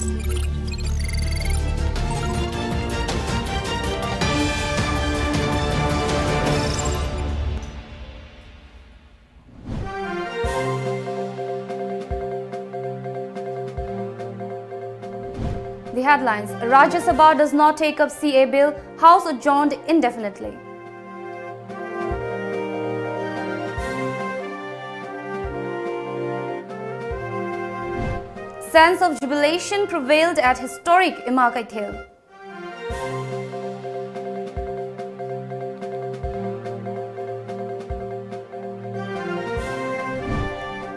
The headlines: Rajya Sabha does not take up CA bill, House adjourned indefinitely. Sense of jubilation prevailed at historic Imakaithil.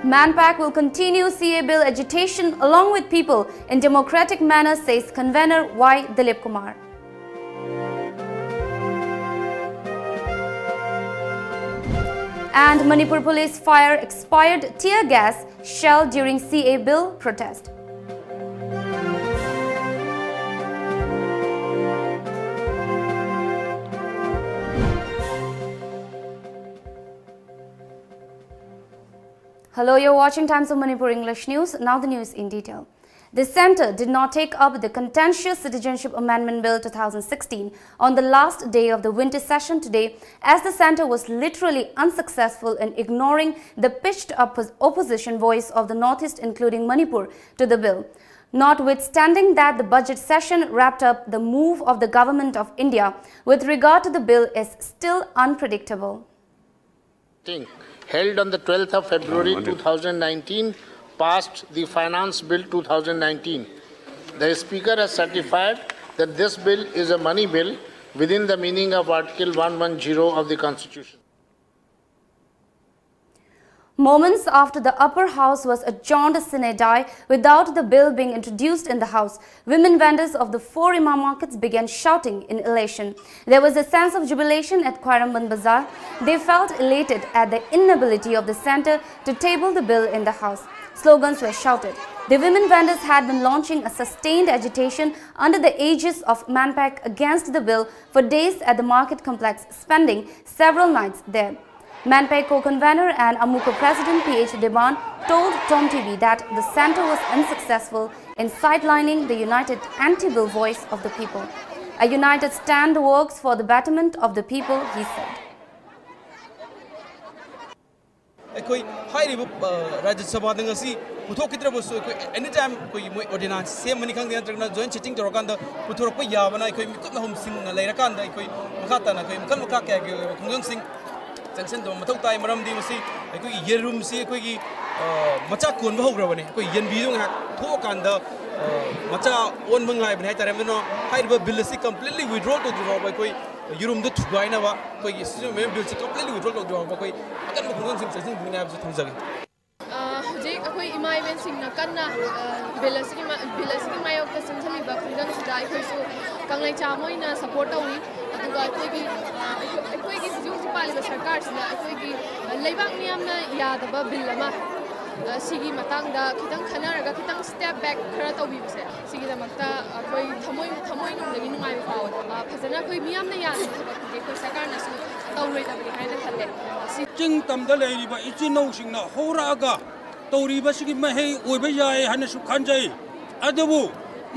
MANPAC will continue CA bill agitation along with people in democratic manner, says convener Y. Dilip Kumar. And Manipur police fire expired tear gas shell during CA bill protest. Hello, you're watching Times of Manipur English News. Now the news in detail. The centre did not take up the contentious Citizenship Amendment Bill 2016 on the last day of the winter session today, as the centre was literally unsuccessful in ignoring the pitched opposition voice of the Northeast, including Manipur, to the bill. Notwithstanding that the budget session wrapped up, the move of the Government of India with regard to the bill is still unpredictable. Held on the 12th of February 2019, passed the Finance Bill 2019. The Speaker has certified that this bill is a money bill within the meaning of Article 110 of the Constitution. Moments after the upper house was adjourned sine die without the bill being introduced in the house, women vendors of the 4 Imam markets began shouting in elation. There was a sense of jubilation at Khairamban Bazaar. They felt elated at the inability of the centre to table the bill in the house. Slogans were shouted. The women vendors had been launching a sustained agitation under the aegis of MANPAC against the bill for days at the market complex, spending several nights there. MANPAC co-convener and Amuko President P.H. Deban told Tom TV that the centre was unsuccessful in sidelining the united anti-bill voice of the people. A united stand works for the betterment of the people, he said. Rajya Sabha ngasi puthokitra bosu anytime koi ordinance same mani khang diantragna joint sitting torokanda puthorokpa yabana koi mikut hom sing na leirakanda koi makhata na koi mkan makha kya khungjang sing sanction do mathau tai maram di masi koi yerum si koi gi macha kon ba hograbani koi yenbi do ngak thokanda macha on mangai ban hai tare meno haiba bill si completely withdraw to the koi Yurum the Tugaina, koi bill si completely withdraw to the koi akan mo khungjang sing sing bina ba thongjagi Jay, akoi imai ben sing na kanna bilasiki mayok ta sanjali ba khungjang sidai khoi so kanglai chamoi na support awi aduga akoi gi ju pali ba sarkar sina akoi gi leibang miyam na yadaba bill ama sigi matang da kitang khanaraga kitang step back khara tawi bse sigi da makta akoi thamoi nung lagi nungai ba paw phajana akoi miyam na ya thaba ke koi sarkar na su tawroi da bi haina khalle Jing tam da lei ba ichino sing na horaga tori ba sigi mahei oiba yai hana su khanjai adabu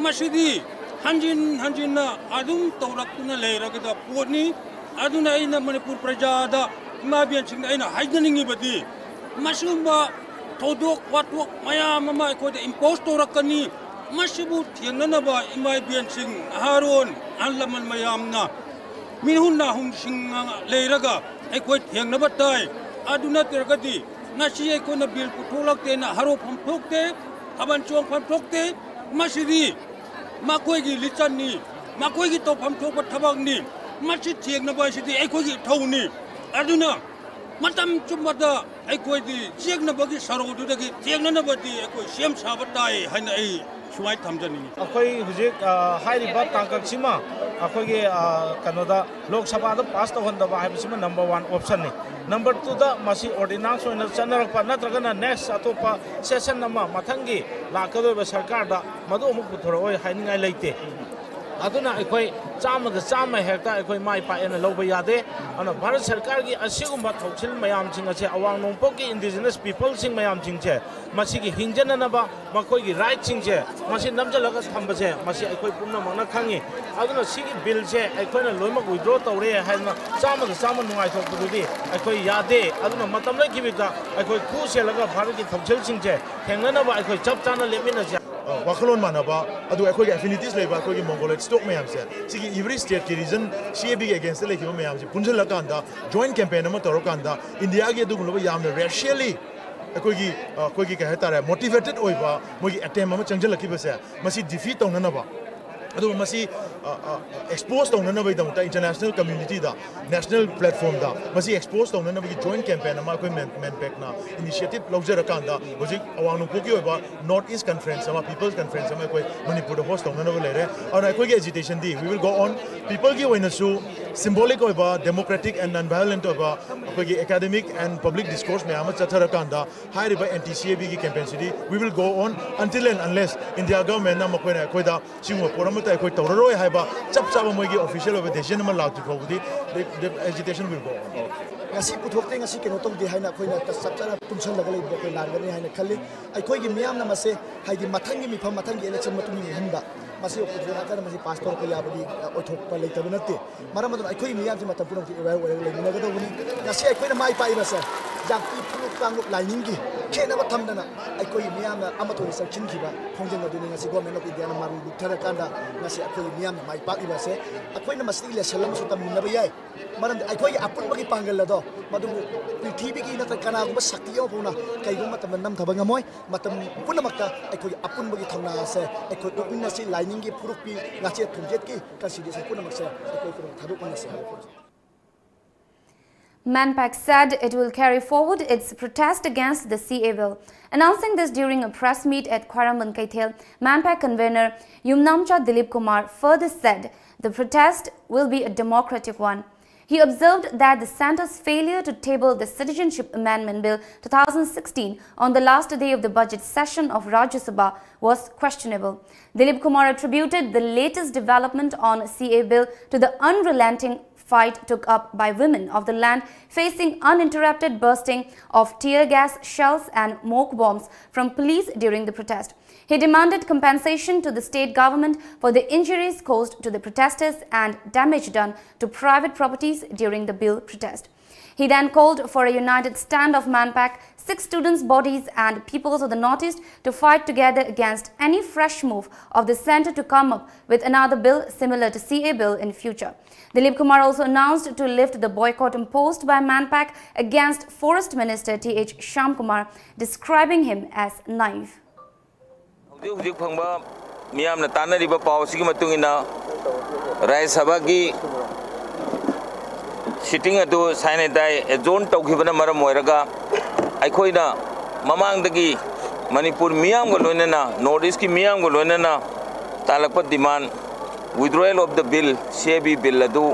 masidi hanjin na adum tawrakuna leiraga da poni aduna ina Manipur praja da mabian sing ina haidaningi badi masumba todok watok mayam ma ko da impostor rakani masibu thiangna ba imai bian sing haron anlaman mayam na minhun na hum sing leiraga ekoi thiangna batai aduna tergadi nasi ekoi na bil putolak te na haro phamthokte thaban chong phamthokte masidi makoi gi lichani makoi gi to phamthok ba thabang ni masi thiangna ba sidi ekoi gi thawni aduna matam chumada ekoi di thiangna ba gi sarodu da gi thiangna ba di ekoi sem sabatai haina ai suai thamjani akoi hujik hairi ba tangkak sima akoi ge kanoda lok sabha da pass to honda ba haibisima number 1 option ni number 2 da masi ordinance oina chanarak pa natragana next atopa session nama mathangi lakado ba sarkar da madu amu puthoro oi hainingai leite aduna ekoi chama ga chama hekta ekoi mai pa ena loba yade ana Bharat Sarkar gi asigumba thoksil mayam chinga che awang nongpo ki indigenous people sing mayam chingche masi gi hingjana na ba makoi gi right chingche masi namjalaga thamba che masi ekoi pumna mangna khangi aduna sigi bill che ekoi na loima withdraw tawre haina chama ga chama nungai thokpududi ekoi yade aduna matam lai kibita ekoi khu se laga Bharat gi thoksil chingche thengna na ba ekoi chap chana lemina che Wakalon manaba, adu ekoi affinities leba ekoi Mongoloid stock mayam se. Sigi every state ki reason CAB against the leki mayam se. Punjal lakanda joint campaign ama torokanda India ki adu guloba yam racially ekoi ki kaheta ra motivated oiba mogi attempt ama changjal laki base. Masi defeat ong na ba. Adu masi exposed ong na ba idam ta international community da national platform da masi exposed ong na ba ki joint campaign ama ekoi manpack na initiative logger akanda hoji awang no poki oiba North East Conference ama People's Conference ama ekoi Manipur da host ong na ba lere aur ekoi ki agitation di we will go on people ki oina su symbolic oiba democratic and non-violent oiba ekoi ki academic and public discourse me ama chathara kanda high riba anti-CAB ki campaign sidi we will go on until and unless India government na makoi na ekoi da singo poram ta ekoi tawraroi haiba chap chap moi ki official of decision ma lag thobudi the agitation will go on ngasi puthokte ngasi keno tong di haina khoina ta sapchara punchal laga lei ko largani haina khalli ai khoi gi miyam na mase haidi mathangi mi pham mathangi election matung ni handa masi opudre na kana masi pastor ko yabadi othok pa lei tabunate maram ai khoi miyam ji matam purong ki ewa wa lei mina ga do buni ngasi ai khoi na mai pai basa jakti phuluk tanguk lining gi khena ba thamdana ai khoi miyam na amathoi section ki ba khongjang aduni ngasi government of India na maru thara kanda ngasi ai khoi miyam na mai pa ki base ai na masi le salam su tam na ba yai maram ai khoi apun bagi pangal la do madu prithvi gi na kana gu sakti yo phuna kai gu matam nam thaba ngamoy matam punamakta ai khoi apun bagi thongna se ai khoi dokna si lining gi phuruk pi ngache thumjet ki ka si se punamak se ai khoi phuruk thaduk na se MANPAC said it will carry forward its protest against the CA bill. Announcing this during a press meet at Khwaramban Kaithel, MANPAC convener Yumnamcha Dilip Kumar further said the protest will be a democratic one. He observed that the centre's failure to table the Citizenship Amendment Bill 2016 on the last day of the budget session of Rajya Sabha was questionable. Dilip Kumar attributed the latest development on CA bill to the unrelenting fight took up by women of the land facing uninterrupted bursting of tear gas shells and smoke bombs from police during the protest. He demanded compensation to the state government for the injuries caused to the protesters and damage done to private properties during the bill protest. He then called for a united stand of MANPAC, 6 students' bodies and peoples of the Northeast to fight together against any fresh move of the centre to come up with another bill similar to CA bill in future. Dilip Kumar also announced to lift the boycott imposed by MANPAC against Forest Minister T.H. Shyamkumar, describing him as naive. Sitting at the Sinai a zone Tokibana Maramoraga, I coida Mamang the Gi, Manipur Miam Golonena, Nordiski Miam Golonena, Talapat demand, withdrawal of the bill, CAB bill Ladu,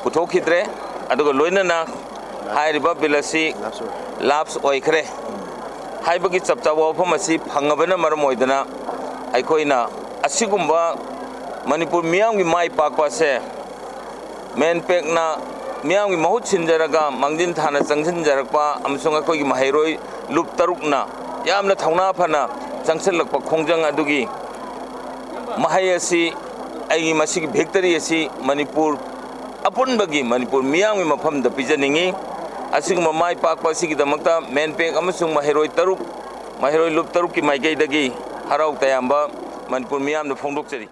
Putokitre, Adogolonena, High Riba Billasi, Laps Oikre, Hybagit Saptawa Pomasi, Hangabana Maramoidana, I coina, Asigumba, Manipur Miam with my Pakwa, MANPAC na. Miang wi mahut sinjaraga mangdin thana changsin jarakpa amsunga koi mahairoi lup tarukna yamna thauna phana changselakpa khongjang adugi mahayasi ai masigi victory asi Manipur apunbagi Manipur miang wi mafam da pijaningi asigma mai pakpa sigi damakta MANPAC amasung mahairoi taruk mahairoi lup taruk ki maigai dagi harau tayamba Manipur miam da phongdokchari.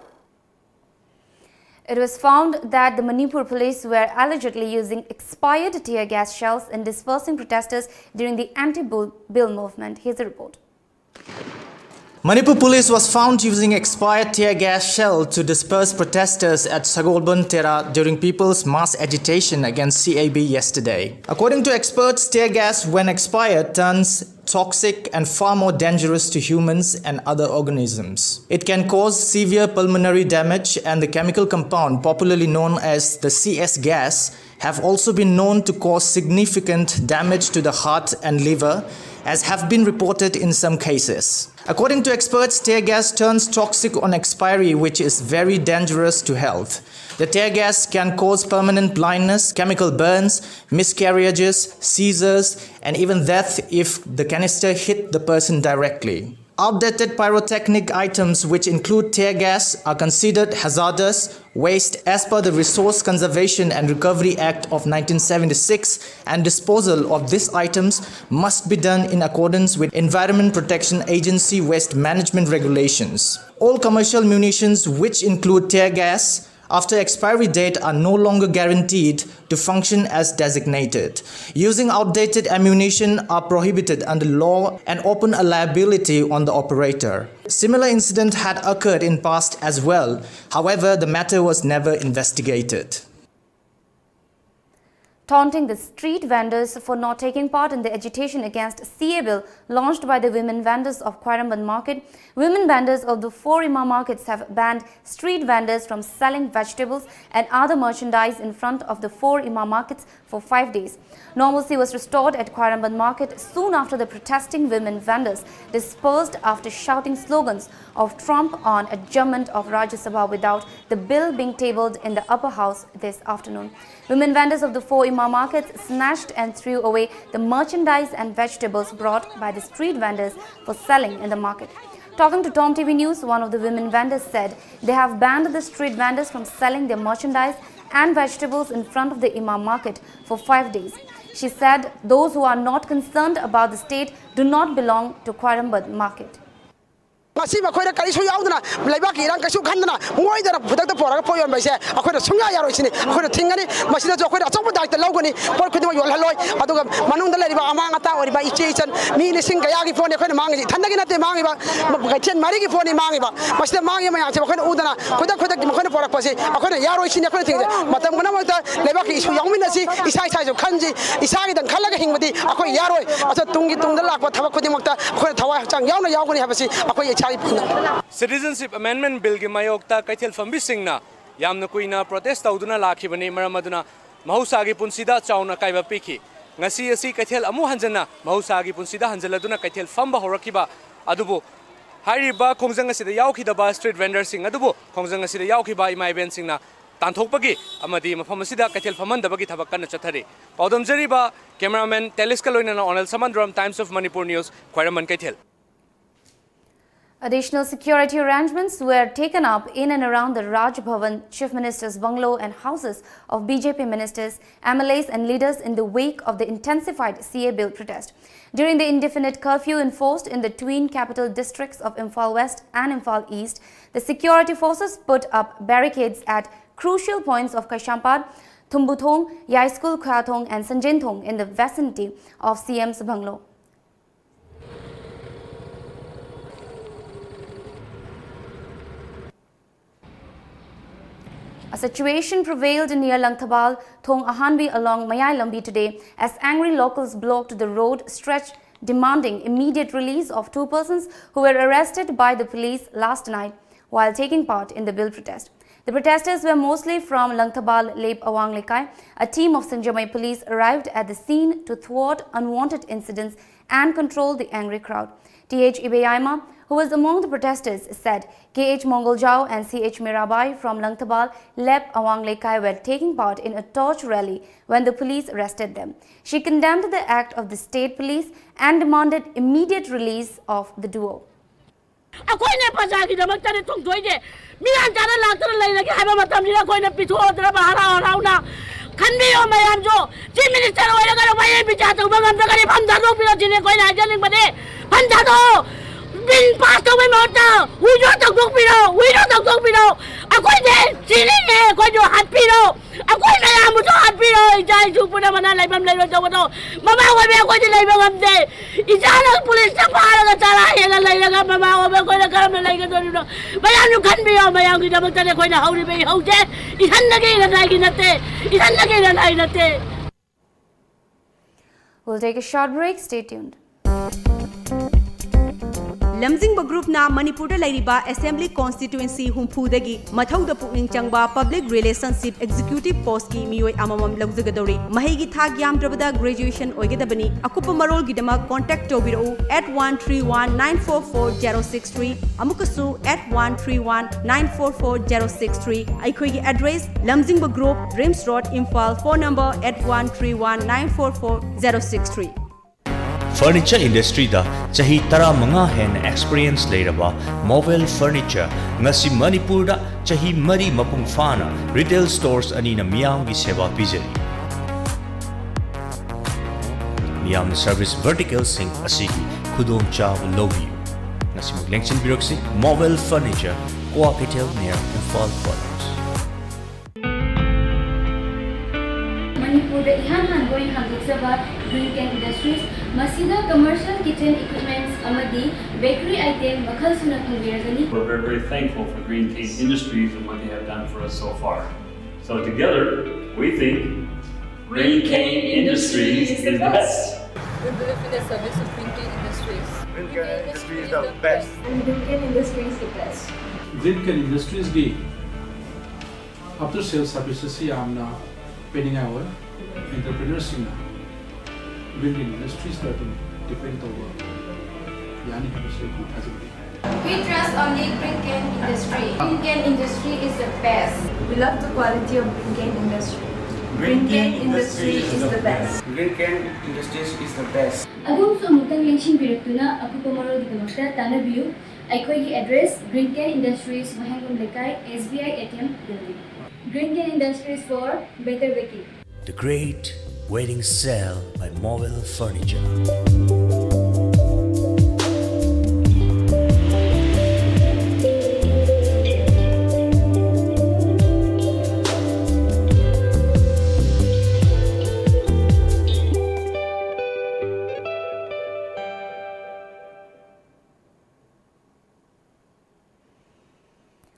It was found that the Manipur police were allegedly using expired tear gas shells in dispersing protesters during the anti-bill movement. Here's the report. Manipur police was found using expired tear gas shell to disperse protesters at Sagolban Tera during people's mass agitation against CAB yesterday. According to experts, tear gas when expired turns toxic and far more dangerous to humans and other organisms. It can cause severe pulmonary damage, and the chemical compound popularly known as the CS gas have also been known to cause significant damage to the heart and liver as have been reported in some cases. According to experts, tear gas turns toxic on expiry, which is very dangerous to health. The tear gas can cause permanent blindness, chemical burns, miscarriages, seizures, and even death if the canister hit the person directly. Outdated pyrotechnic items, which include tear gas, are considered hazardous waste as per the Resource Conservation and Recovery Act of 1976, and disposal of these items must be done in accordance with Environment Protection Agency waste management regulations. All commercial munitions, which include tear gas, after expiry date are no longer guaranteed to function as designated. Using outdated ammunition are prohibited under law and open a liability on the operator. Similar incident had occurred in past as well. However, the matter was never investigated. Taunting the street vendors for not taking part in the agitation against CA bill launched by the women vendors of Khairamban market, women vendors of the 4 Imam markets have banned street vendors from selling vegetables and other merchandise in front of the 4 Imam markets for 5 days. Normalcy was restored at Khairamban market soon after the protesting women vendors dispersed after shouting slogans of Trump on adjournment of Rajya Sabha without the bill being tabled in the upper house this afternoon. Women vendors of the 4 Imam markets snatched and threw away the merchandise and vegetables brought by the street vendors for selling in the market. Talking to Tom TV News, one of the women vendors said they have banned the street vendors from selling their merchandise and vegetables in front of the Imam market for 5 days. She said those who are not concerned about the state do not belong to Khairamban market. Ngasi ma khoida kari su yaudna laiba ki rang kasu khandna moi da phudak da pora poyon baise akhoida sungya yaro isini akhoida thingani masida jo khoida achop daik ta logani por khudima yol haloi aduga manung da laiba amang ata oriba iche ichan mi ni sing kaya gi phone khoida mangi thandagi nate mangi ba gachen mari gi phone mangi ba masida mangi ma yang che khoida udana khoida gi khoida pora pase akhoida yaro isini khoida thingje matam gana ma ta laiba ki su yongmin na si isa isa jo khanji isa gi dan khalaga hingmadi akhoi yaro asa tungi tungda lakwa thaba khudima ta khoida thawa chang yauna yawgani habasi akhoi Citizenship Amendment Bill ki mayokta kaithel fambi singna yamna kuina protest tauduna lakhibani maramaduna mahusagi punsida chauna kaiba piki ngasi asi kaithel amu hanjana mahusagi punsida hanjaladuna kaithel famba horakiba adubu hairiba khongjang asida yaukidaba street vendors sing adubu khongjang asida yaukiba imai ben singna tanthokpagi amadi mafam asida kaithel famandabagi thabak kana chathari paudam jariba cameraman teleskaloina onal samandram Times of Manipur News Khairamban kaithel. Additional security arrangements were taken up in and around the Raj Bhavan, Chief Minister's bungalow and houses of BJP ministers, MLAs and leaders in the wake of the intensified CA bill protest. During the indefinite curfew enforced in the twin capital districts of Imphal West and Imphal East, the security forces put up barricades at crucial points of Kaishampad, Thumbuthong, Yaiskul Khathong and Sanjinthong in the vicinity of CM's bungalow. A situation prevailed near Langthabal, Thong Ahanbi along Mayai Lambi today as angry locals blocked the road stretch demanding immediate release of 2 persons who were arrested by the police last night while taking part in the bill protest. The protesters were mostly from Langthabal, Lep Awang Lekai. A team of Sanjamai police arrived at the scene to thwart unwanted incidents and control the angry crowd. T.H. Ibeyaima, who was among the protesters, said K.H. Mongoljao and C.H. Mirabai from Langthabal, Lep Awang Lekai were taking part in a torch rally when the police arrested them. She condemned the act of the state police and demanded immediate release of the duo. Bin pasto me mota, we don't talk piro, we don't talk piro. Akoy de, chilling ko jo hat piro. Akoy na yamu jo hat piro, ijay supuna mana laibam laibam jo to. Mama ko be ko de laibam amde. Ijala police na para ga tara hela lailaga mama ko be ko na karam na laiga do no. Mayanu kan biyo mayang gi dabak tane ko na hauri be hauje. Ihan lagi na nai gi nate. Ihan lagi na nai nate. We'll take a short break, stay tuned. lamjingba group na Manipur da lairiba assembly constituency humphudagi mathauda pukning changba public relationship executive post ki miyoi amamam lawjagadori mahigi thak yamdrabada graduation oigedabani akupa marol gidama contact tobiro at 131944063 amukasu at 131944063 aikhoigi address lamjingba group Rims Road Imphal phone number at 131944063 Furniture industry da chahi tara manga hen experience leiraba mobile furniture ngasi Manipur da chahi mari mapung fana retail stores ani na miyam gi seva pijari miyam service vertical sing asigi khudong cha lobi ngasi maglengchin biroksi mobile furniture Coapitel near Imphal Products Manipur da ihan hangoin handukzaba Green Can Industries Masida commercial kitchen equipments amadi bakery item makhal suna phangiragani. We're very, very thankful for Green Can Industries and what they have done for us so far. So together, we think Green Can Industries is the best. We believe in the service of Green Can Industries. Green Can Industries is the best. And Green Can Industries is the best. Green Can Industries gi after sales services si amna pending hour entrepreneurs sing Green Can Industries that depend on yani have say good as We trust only Green Can Industry. Green Can Industry is the best. We love the quality of Green Can Industry. Green Can Industry is the best. Green Can Industries is the best. Agum samutang lengchin birakuna akupa marol gidamakta tanabiu aikhoigi address Green Can Industries Mahangum Lekai SBI ATM building. Green Can Industries for better baking. The great wedding sale by Mobile Furniture.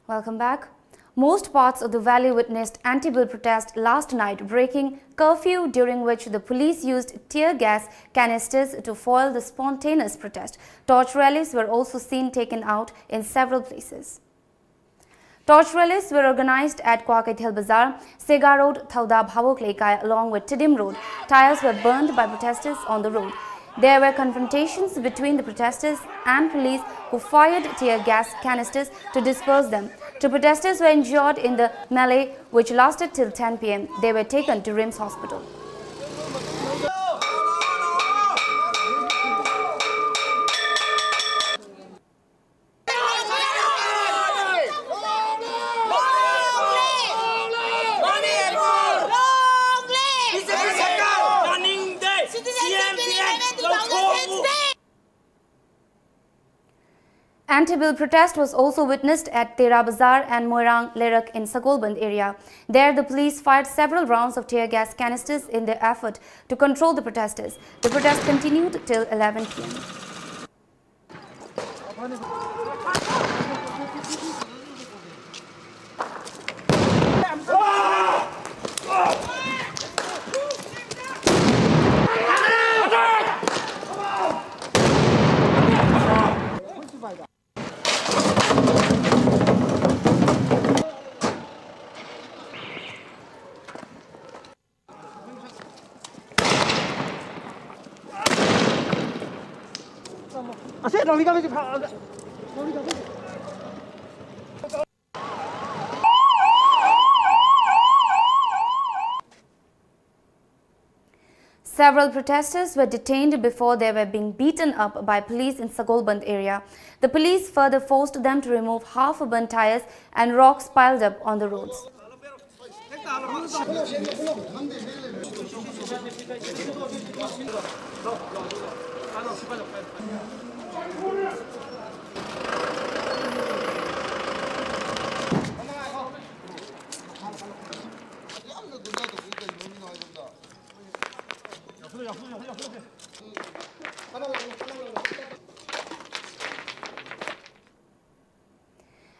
Welcome back. Most parts of the valley witnessed anti-bill protest last night, breaking curfew, during which the police used tear gas canisters to foil the spontaneous protest. Torch rallies were also seen taken out in several places. Torch rallies were organized at Kwakaithel Bazaar, Sega Road, Thauda Bhavok Lekai, along with Tidim Road. Tires were burned by protesters on the road. There were confrontations between the protesters and police, who fired tear gas canisters to disperse them. Two protesters were injured in the melee, which lasted till 10 p.m. They were taken to Rims Hospital. Anti-bill protest was also witnessed at Tera Bazaar and Moirang Lerak in Sagolband area. There, the police fired several rounds of tear gas canisters in their effort to control the protesters. The protest continued till 11 p.m. Several protesters were detained before they were being beaten up by police in Sagolband area. The police further forced them to remove half burnt tires and rocks piled up on the roads.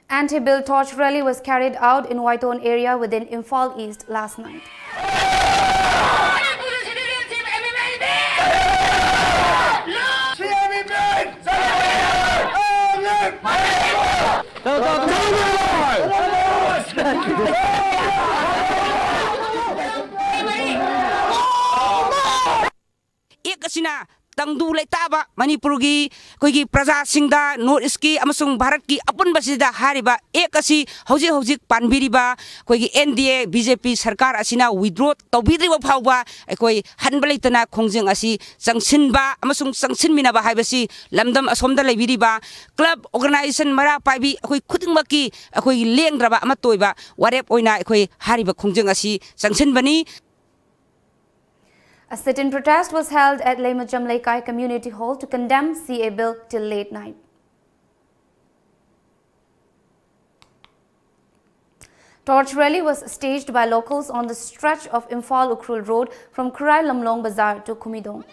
Anti-bill torch rally was carried out in Waiton area within Imphal East last night. tangdu leitaba Manipurgi koigi praja singda North East ki amasung Bharat ki apun basida hariba ekasi hojik panbiriba koigi NDA BJP sarkar asina withdraw tawbidriba phawba koi hanbalaitana khongjeng asi sangsinba amasung sangsinminaba haibasi lamdam asomda leibiriba club organization mara paibi koi khudingmaki koi lengdraba amatoiba warep oina koi hariba khongjeng asi sangsinbani. A sit-in protest was held at lamjingbatomtv Community Hall to condemn CA bill till late night. Torch rally was staged by locals on the stretch of Imphal-Ukhrul Road from Khurai Lamlong Bazaar to Kumidong.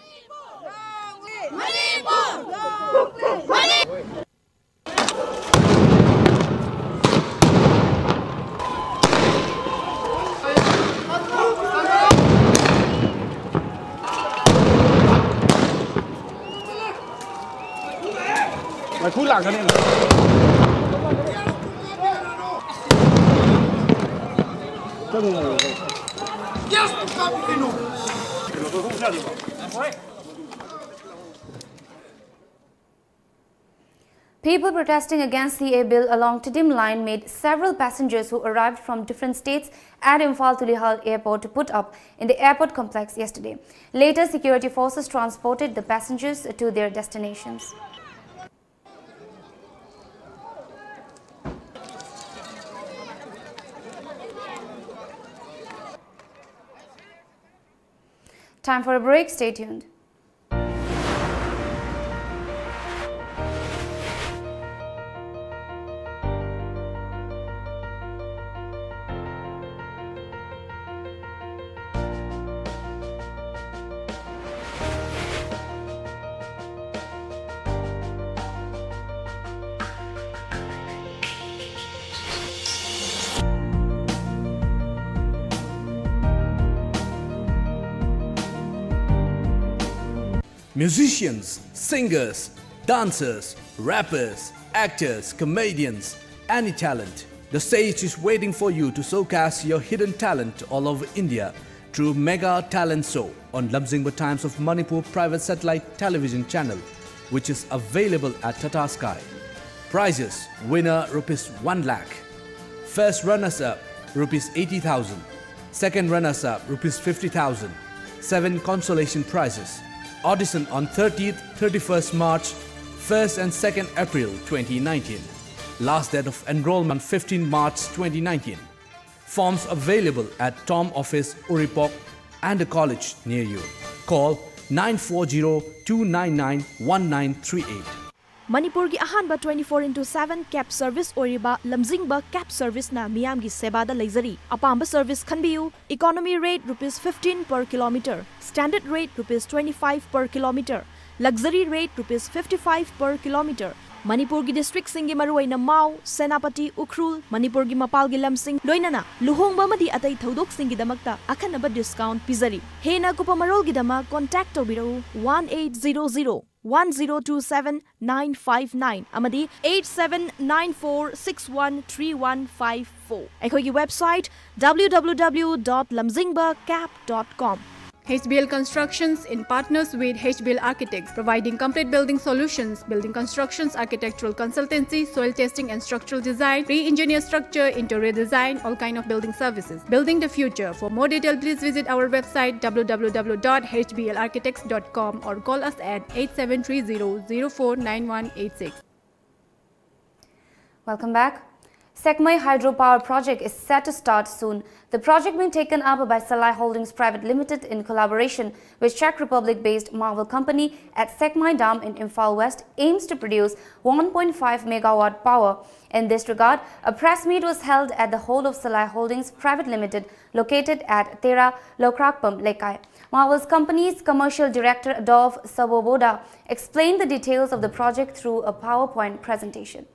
People protesting against the CA bill along Tidim line made several passengers who arrived from different states at Imphal Tulihal Airport to put up in the airport complex yesterday. Later, security forces transported the passengers to their destinations. Time for a break. Stay tuned. Musicians, singers, dancers, rappers, actors, comedians, any talent. The stage is waiting for you to showcase your hidden talent all over India through Mega Talent Show on Lamjingba Times of Manipur private satellite television channel, which is available at Tata Sky. Prizes: winner ₹1 lakh, first runners-up ₹80,000, second runners-up ₹50,000, 7 consolation prizes. Audition on 30th, 31st March, 1st and 2nd April 2019. Last date of enrollment 15 March 2019. Forms available at Tom Office, Uripok and a college near you. Call 940-299-1938. Manipur ki ahanba 24/7 cab service oriba lamjingba cab service na miyam gi seba da leizari. Apamba service khanbiu. Economy rate ₹15 per kilometer. Standard rate ₹25 per kilometer. Luxury rate ₹55 per kilometer. Manipur gi district singi maruaina Mau, Senapati, Ukhrul, Manipur gi mapal gi lamsing loinana luhongba madi atai thodok singi damakta akhanaba discount pizari. Hena kupamarol gi dama contact tobirau 1800-1027-959 amadi 8794613154. Ekhogi website www.lamjingbacap.com. HBL Constructions in partners with HBL Architects, providing complete building solutions, building constructions, architectural consultancy, soil testing and structural design, pre-engineer structure, interior design, all kind of building services. Building the future. For more detail, please visit our website www.hblarchitects.com or call us at 8730-049186. Welcome back. Sekmai hydropower project is set to start soon. The project being taken up by Salai Holdings Private Limited in collaboration with Czech Republic-based Marvel Company at Sekmai Dam in Imphal West aims to produce 1.5 megawatt power. In this regard, a press meet was held at the hall of Salai Holdings Private Limited located at Tera Lokrakpam, Lekai. Marvel's company's commercial director Adolf Saboboda explained the details of the project through a PowerPoint presentation.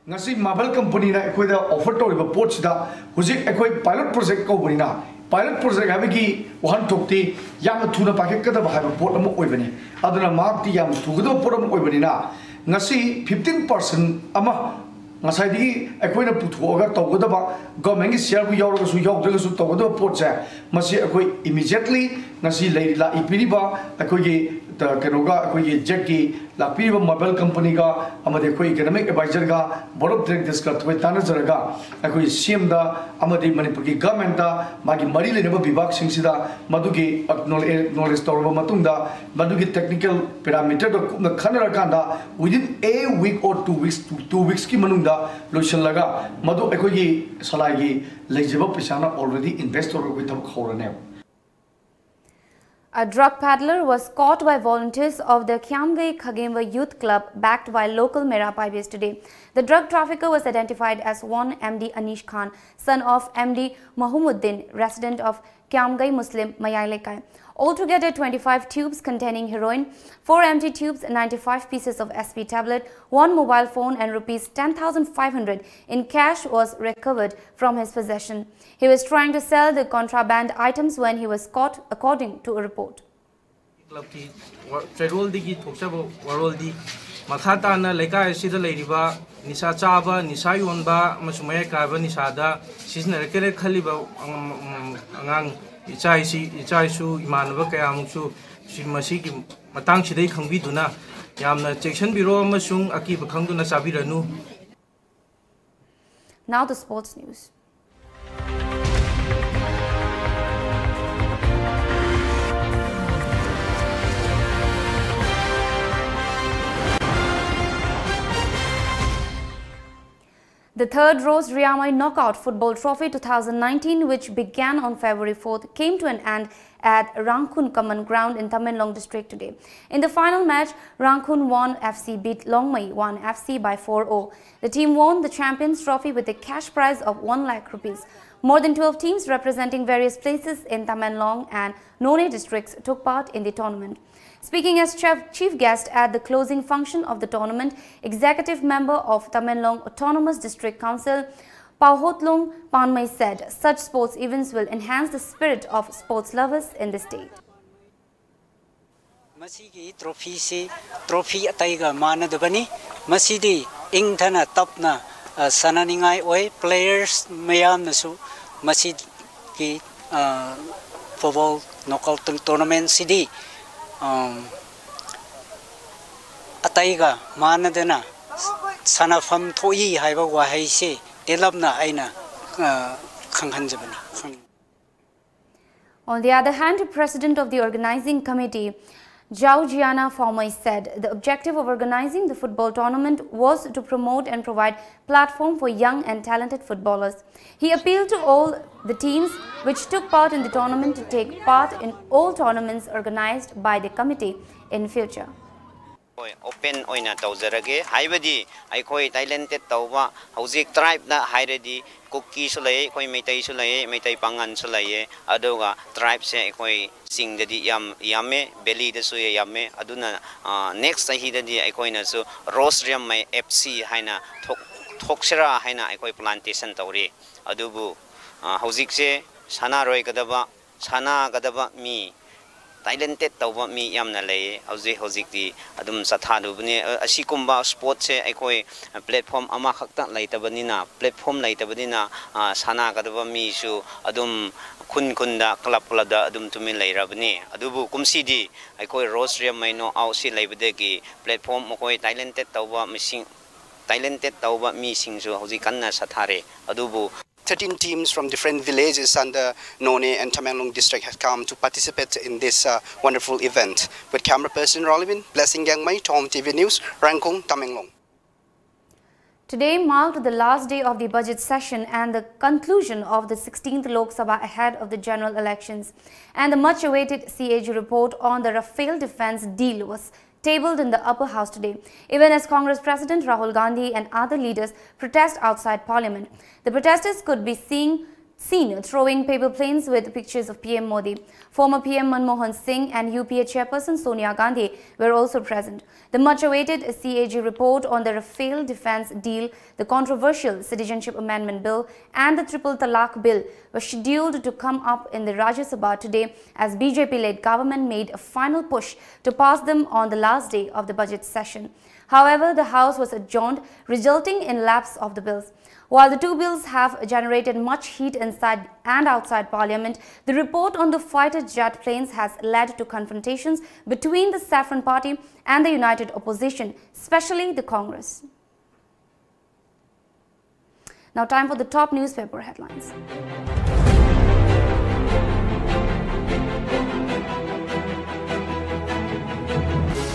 Ngasi Marvel Company na ekoi da offer to riba port sida hujik ekoi pilot project ko bani na pilot project habiki wahan thokti yam thuna paket ka da ba ha port amu oibani aduna mark ti yam thugdo port amu oibani na ngasi 15% ama ngasai akoina puthoga tawgadaba government gi share bu yawra su yawdra su tawgadaba potse masi akoi immediately ngasi la ipiriba akoi gi kenoga akoi gi jeki la piriba mobile company ga amade akoi economic advisor ga board of directors ka thoi tana jaraga akoi CM da amade manipur gi government da magi mari le ba bibak sing sida madugi knowledge tawra matungda madugi technical parameter da khanara kanda within a week or 2 weeks 2 weeks ki manungda lotion laga madu akoi gi salai gi lejeba pisana already investor ko thab khorane. A drug peddler was caught by volunteers of the Kyamgai Khagemwa Youth Club backed by local Merapai yesterday. The drug trafficker was identified as one MD Anish Khan, son of MD Mahumuddin, resident of Kyamgai Muslim Mayailekai. Altogether 25 tubes containing heroin, 4 empty tubes, 95 pieces of SP tablet, 1 mobile phone and rupees 10,500 in cash was recovered from his possession. He was trying to sell the contraband items when he was caught, according to a report. Club ki federal digi thokchabo warol di makhata na lekai sida leiriba nisa chaba nisa yonba masumaya kaiba nisa da sisna rekere khaliba angang ichaisu imanaba kayamuksu simasi ki matang sidai khangbiduna yamna section biro amasung akiba khangduna sabiranu. Now the sports news. The third Rose Riyamai Knockout Football Trophy 2019, which began on February 4th, came to an end at Rangkun Common Ground in Tamenlong district today. In the final match, Rangkun 1 FC beat Longmai 1 FC by 4-0. The team won the Champions Trophy with a cash prize of 1 lakh rupees. More than 12 teams representing various places in Tamenlong and None districts took part in the tournament. Speaking as chief guest at the closing function of the tournament, executive member of Tamenlong Autonomous District Council, Pauhotlung Panmai said such sports events will enhance the spirit of sports lovers in the state. Masigi trophy ataiga manadabani masidi ingthana tapna sananingai oi players mayam nasu masigi football knockout tournament cd ataiga manadana sanafam thoi haiba wahai se telabna aina khanghanjabani. On the other hand, President of the organizing committee Zhao Jiana Formai said the objective of organizing the football tournament was to promote and provide platform for young and talented footballers. He appealed to all the teams which took part in the tournament to take part in all tournaments organized by the committee in future. Open oina tawjarage haibadi aikoi talented tawba hauzik tribe na hairedi cookie sulai koi meitai sulai meitai pangan sulai aduga tribe se aikoi singdadi yame belly da su yame aduna next hi dadi aikoi na su rosriam mai fc haina thoksira haina aikoi plantation tawri adubu hauzik se sana roi gadaba mi talented tawba mi yamna lay hauzik di adum sathadu bani asikumba sport se aikoi platform ama khakta laitabani platform laitabani sana kadaba mi su adum khunda club da adum tumin lairabani adubu kumsidi aikoi rosriam maino au si laibadegi platform mokoi talented tawba mi singsu hauzikanna sathare adubu 13 teams from different villages under None and Tamenlong district have come to participate in this wonderful event. With camera person Rolvin, Blessing Yangmai, Tom TV News, Rangkong, Tamenlong. Today marked the last day of the budget session and the conclusion of the 16th Lok Sabha ahead of the general elections. And the much-awaited CAG report on the Rafale defense deal was tabled in the upper house today, even as Congress President Rahul Gandhi and other leaders protest outside Parliament. The protesters could be seen throwing paper planes with pictures of PM Modi. Former PM Manmohan Singh and UPA chairperson Sonia Gandhi were also present. The much-awaited CAG report on the Rafale defense deal, the controversial Citizenship Amendment Bill and the Triple Talaq Bill were scheduled to come up in the Rajya Sabha today as BJP-led government made a final push to pass them on the last day of the budget session. However, the House was adjourned, resulting in lapse of the bills. While the two bills have generated much heat inside and outside Parliament, the report on the fighter jet planes has led to confrontations between the Saffron Party and the united opposition, especially the Congress. Now time for the top newspaper headlines.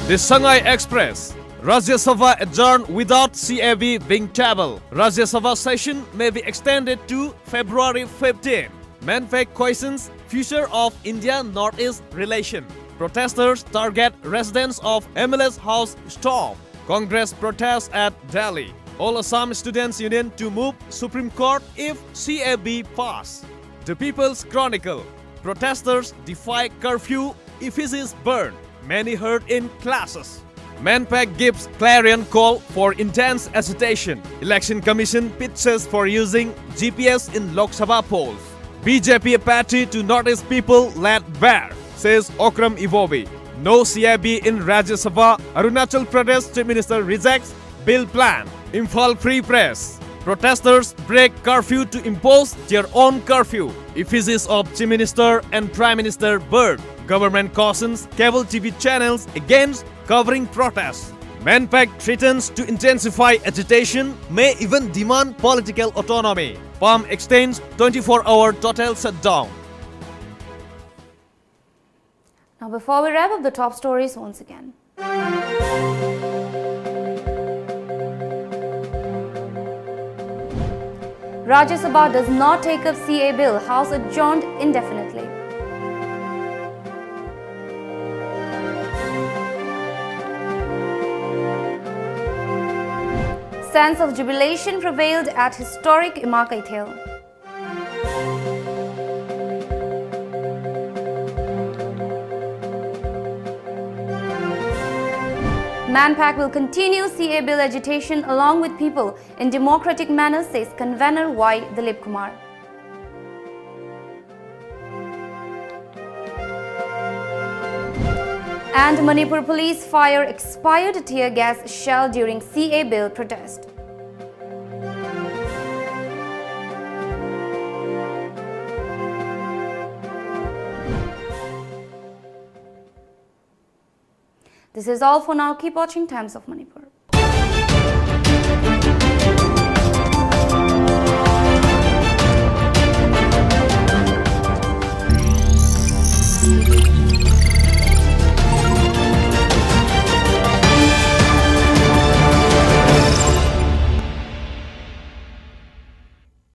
The Shanghai Express. Rajya Sabha adjourned without CAB being tabled. Rajya Sabha session may be extended to February 15. MANFEC questions future of India-Northeast relation. Protesters target residents of MLS House storm. Congress protests at Delhi. All Assam Students Union to move Supreme Court if CAB pass. The People's Chronicle. Protesters defy curfew if it is burned. Many hurt in classes. MANPAC gives clarion call for intense agitation. Election Commission pitches for using GPS in Lok Sabha polls. BJP apathy to Northeast people laid bare, says Okram Ivobi. No CAB in Rajya Sabha. Arunachal Pradesh Chief Minister rejects bill plan. Imphal Free Press. Protesters break curfew to impose their own curfew. Effigies of Chief Minister and Prime Minister burned. Government cautions cable TV channels against covering protests. MANPAC threatens to intensify agitation, may even demand political autonomy. PAM extends 24-hour total shutdown. Now before we wrap up the top stories once again. Rajya Sabha does not take up CA bill. House adjourned indefinitely. Sense of jubilation prevailed at historic Imakaithel. MANPAC will continue CA bill agitation along with people in democratic manner, says convener Y. Dilip Kumar. And Manipur police fire expired tear gas shell during CA bill protest. This is all for now. Keep watching Times of Manipur.